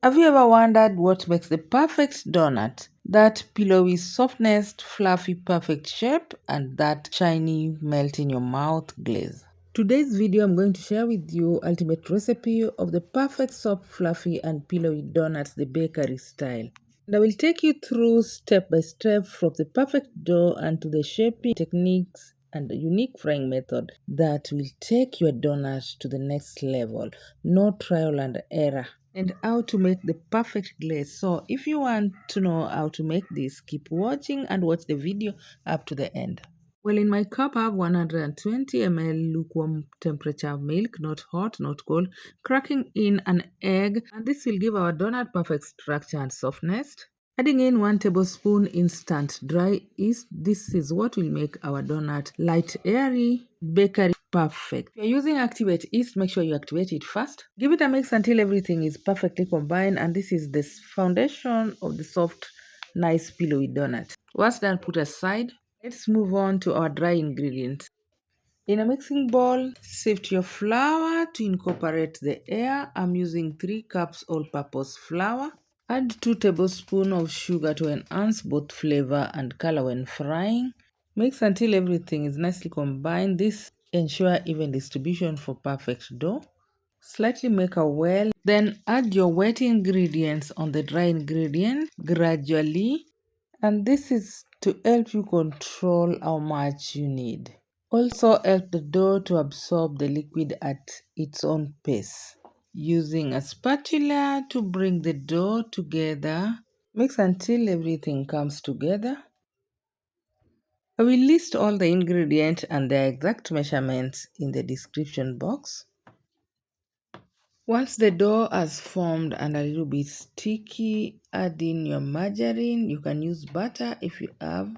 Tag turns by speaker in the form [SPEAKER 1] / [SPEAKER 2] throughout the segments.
[SPEAKER 1] Have you ever wondered what makes the perfect donut? That pillowy softness, fluffy perfect shape, and that shiny melt in your mouth glaze. Today's video I'm going to share with you ultimate recipe of the perfect soft, fluffy and pillowy donuts the bakery style. And I will take you through step by step from the perfect dough and to the shaping techniques and a unique frying method that will take your donut to the next level. No trial and error. And how to make the perfect glaze. So if you want to know how to make this, keep watching and watch the video up to the end. Well, in my cup, I have 120 ml lukewarm temperature milk, not hot, not cold, cracking in an egg, and this will give our donut perfect structure and softness. Adding in 1 tablespoon instant dry yeast, this is what will make our donut light, airy, bakery perfect. If you're using activate yeast, make sure you activate it first. Give it a mix until everything is perfectly combined, and this is the foundation of the soft, nice pillowy donut. Once done, put aside. Let's move on to our dry ingredients. In a mixing bowl, sift your flour to incorporate the air. I'm using 3 cups all-purpose flour. Add 2 tablespoons of sugar to enhance both flavor and color when frying. Mix until everything is nicely combined. This ensures even distribution for perfect dough. Slightly make a well, then add your wet ingredients on the dry ingredient gradually, and this is to help you control how much you need. Also help the dough to absorb the liquid at its own pace. Using a spatula to bring the dough together, mix until everything comes together. I will list all the ingredients and their exact measurements in the description box. Once the dough has formed and a little bit sticky, add in your margarine. You can use butter if you have.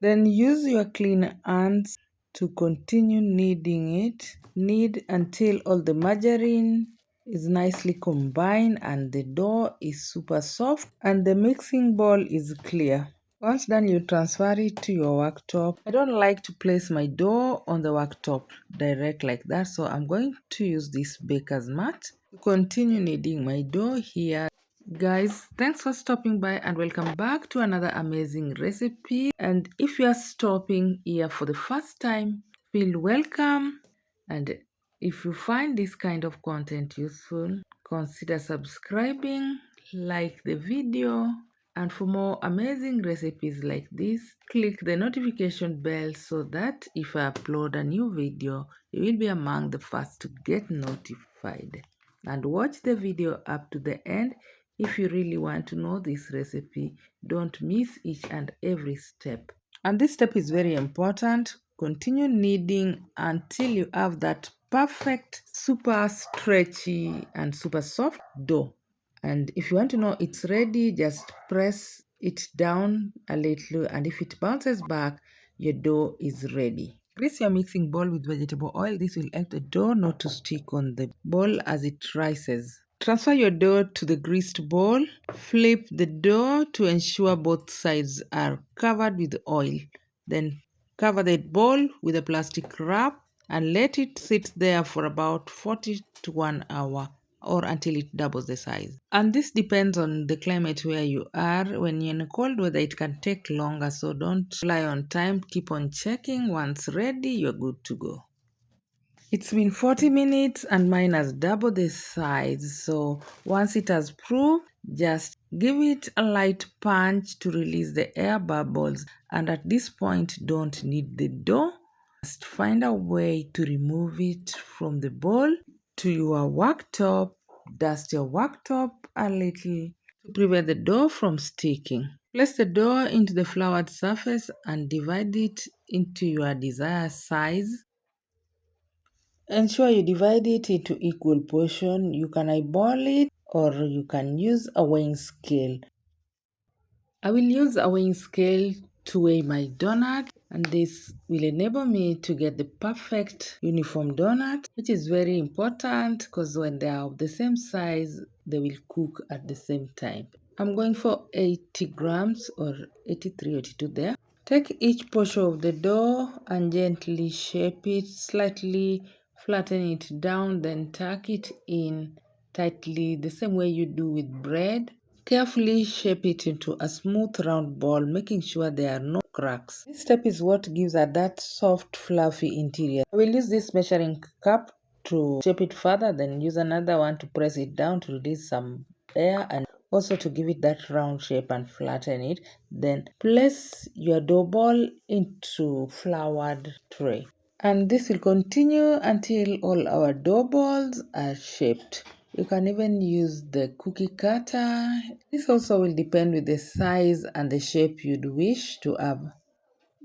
[SPEAKER 1] Then use your clean hands to continue kneading it. Knead until all the margarine is nicely combined and the dough is super soft and the mixing bowl is clear. Once done, you transfer it to your worktop. I don't like to place my dough on the worktop direct like that, so I'm going to use this baker's mat to continue kneading my dough here. Guys, thanks for stopping by and welcome back to another amazing recipe. And if you are stopping here for the first time, feel welcome. And if you find this kind of content useful, consider subscribing, like the video, and for more amazing recipes like this, click the notification bell so that if I upload a new video, you will be among the first to get notified. And watch the video up to the end if you really want to know this recipe. Don't miss each and every step. And this step is very important. Continue kneading until you have that perfect, super stretchy and super soft dough. And if you want to know it's ready, just press it down a little, and if it bounces back, your dough is ready. Grease your mixing bowl with vegetable oil. This will help the dough not to stick on the bowl as it rises. Transfer your dough to the greased bowl. Flip the dough to ensure both sides are covered with oil. Then cover the bowl with a plastic wrap and let it sit there for about 40 to 1 hour or until it doubles the size. And this depends on the climate where you are. When you're in cold weather, it can take longer, so don't rely on time. Keep on checking. Once ready, you're good to go. It's been 40 minutes and mine has doubled the size. So once it has proved, just give it a light punch to release the air bubbles. And at this point, don't knead the dough. Just find a way to remove it from the bowl to your worktop. Dust your worktop a little to prevent the dough from sticking. Place the dough into the floured surface and divide it into your desired size. Ensure you divide it into equal portion. You can eyeball it or you can use a weighing scale. I will use a weighing scale to weigh my donut, and this will enable me to get the perfect uniform donut, which is very important because when they are of the same size, they will cook at the same time. I'm going for 80 grams or 83, 82 there. Take each portion of the dough and gently shape it, slightly flatten it down, then tuck it in tightly the same way you do with bread. Carefully shape it into a smooth round ball, making sure there are no cracks. This step is what gives it that soft, fluffy interior. I will use this measuring cup to shape it further, then use another one to press it down to release some air and also to give it that round shape and flatten it. Then place your dough ball into floured tray. And this will continue until all our dough balls are shaped. You can even use the cookie cutter. This also will depend with the size and the shape you'd wish to have.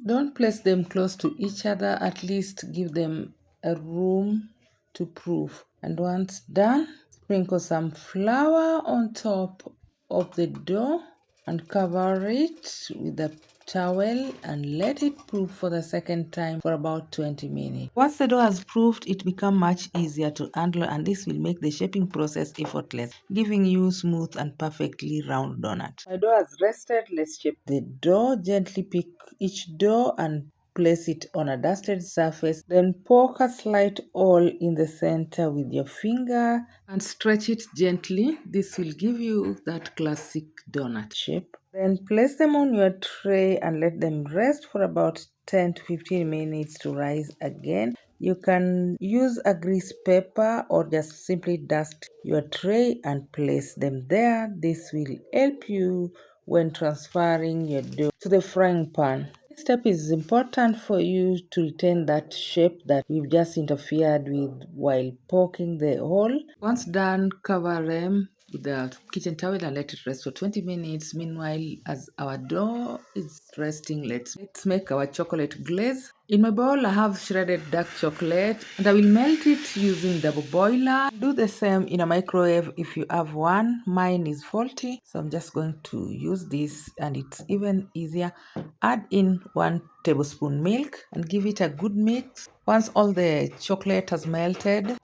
[SPEAKER 1] Don't place them close to each other, at least give them a room to proof. And once done, sprinkle some flour on top of the dough and cover it with a towel and let it proof for the second time for about 20 minutes. Once the dough has proofed, it becomes much easier to handle, and this will make the shaping process effortless, giving you smooth and perfectly round donut. My dough has rested. Let's shape the dough. Gently pick each dough and place it on a dusted surface. Then poke a slight hole in the center with your finger and stretch it gently. This will give you that classic donut shape. Then place them on your tray and let them rest for about 10 to 15 minutes to rise again. You can use a grease paper or just simply dust your tray and place them there. This will help you when transferring your dough to the frying pan. This step is important for you to retain that shape that we've just interfered with while poking the hole. Once done, cover them with the kitchen towel and let it rest for 20 minutes. Meanwhile, as our dough is resting, let's make our chocolate glaze. In my bowl, I have shredded dark chocolate and I will melt it using double boiler. Do the same in a microwave if you have one. Mine is faulty, so I'm just going to use this and it's even easier. Add in 1 tablespoon milk and give it a good mix. Once all the chocolate has melted,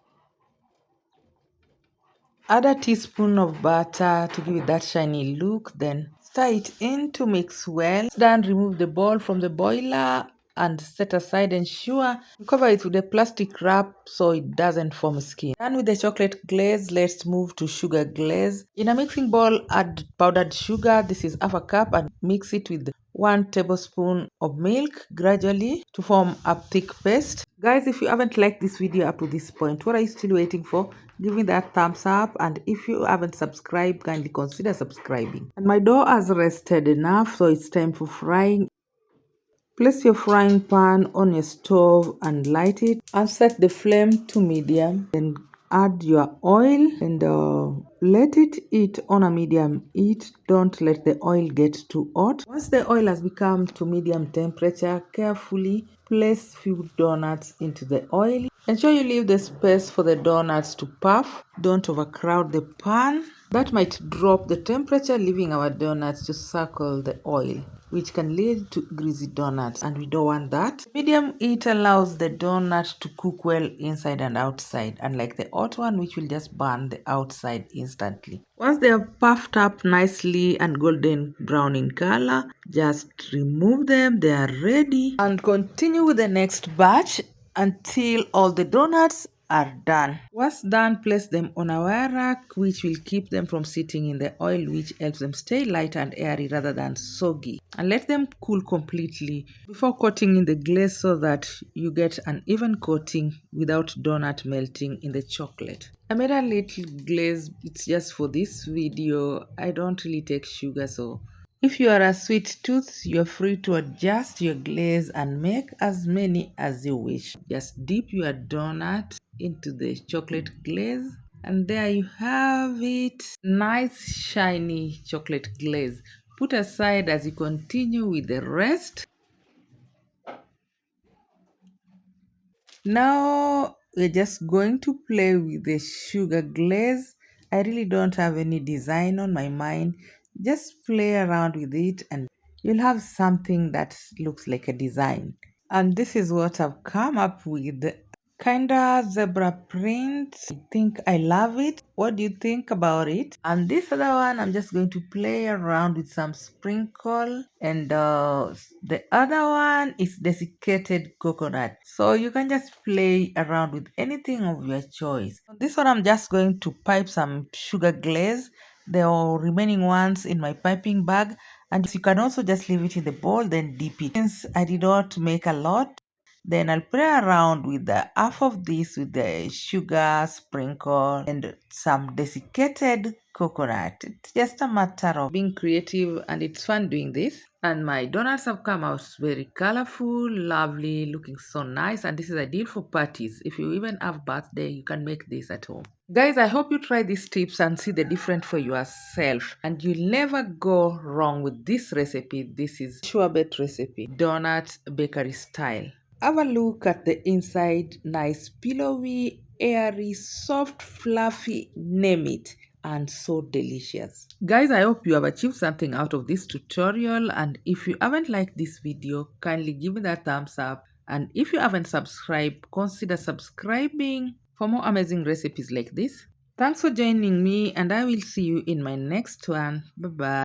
[SPEAKER 1] add a teaspoon of butter to give it that shiny look, then stir it in to mix well. Then remove the bowl from the boiler and set aside. Ensure you cover it with a plastic wrap so it doesn't form skin. Done with the chocolate glaze, let's move to sugar glaze. In a mixing bowl, add powdered sugar. This is half a cup and mix it with 1 tablespoon of milk gradually to form a thick paste. Guys, if you haven't liked this video up to this point, what are you still waiting for? Give me that thumbs up, and if you haven't subscribed, kindly consider subscribing. And my dough has rested enough, so it's time for frying. Place your frying pan on your stove and light it and set the flame to medium. Then add your oil and let it heat on a medium heat. Don't let the oil get too hot. Once the oil has become to medium temperature, carefully place few donuts into the oil. Ensure you leave the space for the donuts to puff. Don't overcrowd the pan. That might drop the temperature, leaving our donuts to circle the oil, which can lead to greasy donuts, and we don't want that. Medium heat allows the donut to cook well inside and outside, unlike the hot one, which will just burn the outside instantly. Once they are puffed up nicely and golden brown in color, just remove them. They are ready, and continue with the next batch until all the donuts are done. Once done, place them on a wire rack, which will keep them from sitting in the oil, which helps them stay light and airy rather than soggy. And let them cool completely before coating in the glaze so that you get an even coating without donut melting in the chocolate. I made a little glaze, it's just for this video. I don't really take sugar, so if you are a sweet tooth, you're free to adjust your glaze and make as many as you wish. Just dip your donut into the chocolate glaze, and there you have it. Nice shiny chocolate glaze. Put aside as you continue with the rest. Now we're just going to play with the sugar glaze. I really don't have any design on my mind. Just play around with it and you'll have something that looks like a design. And this is what I've come up with. Kinda zebra print. I think I love it. What do you think about it? And this other one, I'm just going to play around with some sprinkle. And the other one is desiccated coconut. So you can just play around with anything of your choice. This one, I'm just going to pipe some sugar glaze. The remaining ones in my piping bag. And you can also just leave it in the bowl, then dip it. Since I did not make a lot, then I'll play around with the half of this with the sugar sprinkle and some desiccated coconut. It's just a matter of being creative and it's fun doing this. And my donuts have come out very colorful, lovely, looking so nice. And this is ideal for parties. If you even have birthday, you can make this at home. Guys, I hope you try these tips and see the difference for yourself. And you'll never go wrong with this recipe. This is sure bet recipe, donut bakery style. Have a look at the inside. Nice, pillowy, airy, soft, fluffy, name it, and so delicious. Guys, I hope you have achieved something out of this tutorial. And if you haven't liked this video, kindly give me that thumbs up. And if you haven't subscribed, consider subscribing for more amazing recipes like this. Thanks for joining me, and I will see you in my next one. Bye bye.